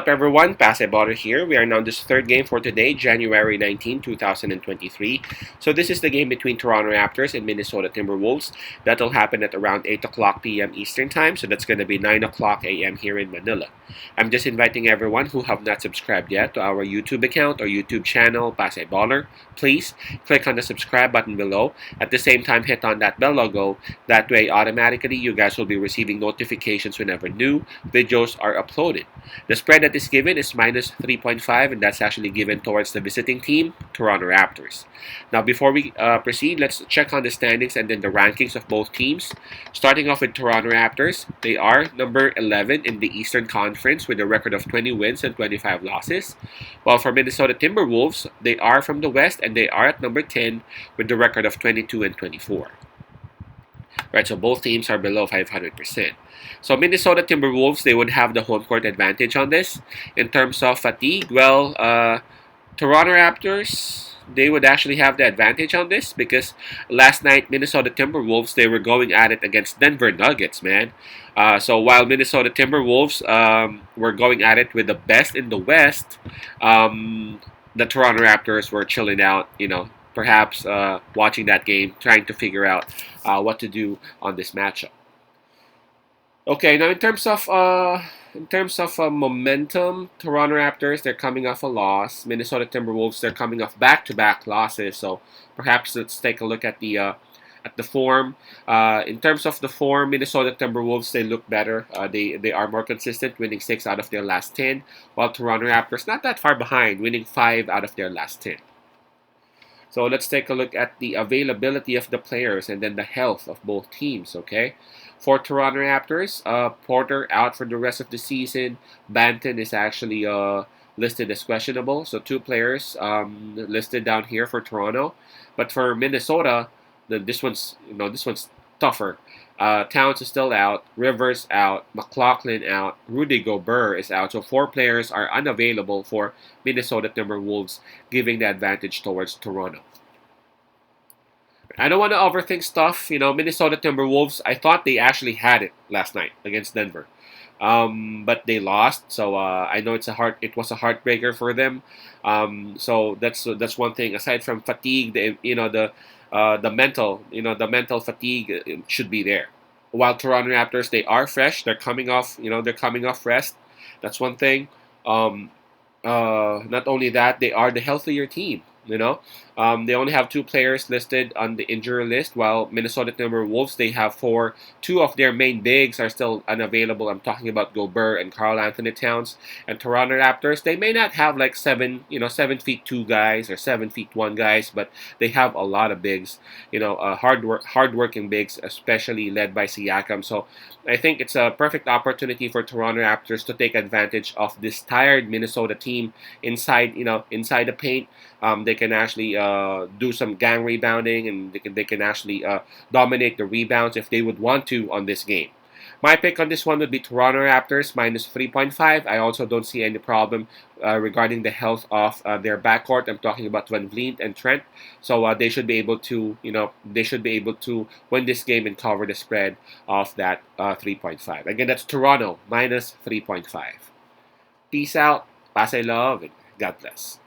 up, everyone? Basketballer here. We are now in this third game for today, January 19, 2023. So this is the game between Toronto Raptors and Minnesota Timberwolves. That'll happen at around 8 o'clock p.m. Eastern Time, so that's going to be 9 o'clock a.m. here in Manila. I'm just inviting everyone who have not subscribed yet to our YouTube account or YouTube channel, Basketballer. Please click on the subscribe button below. At the same time, hit on that bell logo. That way, automatically, you guys will be receiving notifications whenever new videos are uploaded. The spread that is given is minus 3.5, and that's actually given towards the visiting team, Toronto Raptors. Now, before we proceed, let's check on the standings and then the rankings of both teams. Starting off with Toronto Raptors, they are number 11 in the Eastern Conference with a record of 20 wins and 25 losses. While for Minnesota Timberwolves, they are from the West and they are at number 10 with the record of 22 and 24. Right, so both teams are below 500%. So Minnesota Timberwolves, they would have the home court advantage on this. In terms of fatigue, well, Toronto Raptors, they would actually have the advantage on this because last night Minnesota Timberwolves, they were going at it against Denver Nuggets, man. So while Minnesota Timberwolves were going at it with the best in the West, the Toronto Raptors were chilling out, perhaps watching that game, trying to figure out what to do on this matchup. Okay, now in terms of momentum, Toronto Raptors, they're coming off a loss. Minnesota Timberwolves, they're coming off back-to-back losses. So perhaps let's take a look at the form. In terms of the form, Minnesota Timberwolves, they look better. They are more consistent, winning 6 out of their last 10, while Toronto Raptors not that far behind, winning 5 out of their last 10. So let's take a look at the availability of the players and then the health of both teams, okay? For Toronto Raptors, Porter out for the rest of the season. Banton is actually listed as questionable. So 2 players listed down here for Toronto. But for Minnesota, this one's tougher. Towns is still out, Rivers out, McLaughlin out, Rudy Gobert is out. So 4 players are unavailable for Minnesota Timberwolves, giving the advantage towards Toronto. I don't want to overthink stuff. Minnesota Timberwolves, I thought they actually had it last night against Denver. But they lost, so I know it was a heartbreaker for them. So that's one thing. Aside from fatigue, the mental fatigue should be there. While Toronto Raptors, they are fresh. They're coming off rest. That's one thing. Not only that, they are the healthier team. They only have 2 players listed on the injury list, while Minnesota Timberwolves, they have 4. 2 of their main bigs are still unavailable. I'm talking about Gobert and Karl Anthony Towns. And Toronto Raptors, they may not have like 7 feet 2 guys or 7 feet 1 guys, but they have a lot of bigs. Hardworking bigs, especially led by Siakam. So I think it's a perfect opportunity for Toronto Raptors to take advantage of this tired Minnesota team inside the paint. They can actually do some gang rebounding, and they can actually dominate the rebounds if they would want to on this game. My pick on this one would be Toronto Raptors minus 3.5. I also don't see any problem regarding the health of their backcourt. I'm talking about Van Vliet and Trent. So they should be able to, win this game and cover the spread of that 3.5. Again, that's Toronto minus 3.5. Peace out, pass I love, and God bless.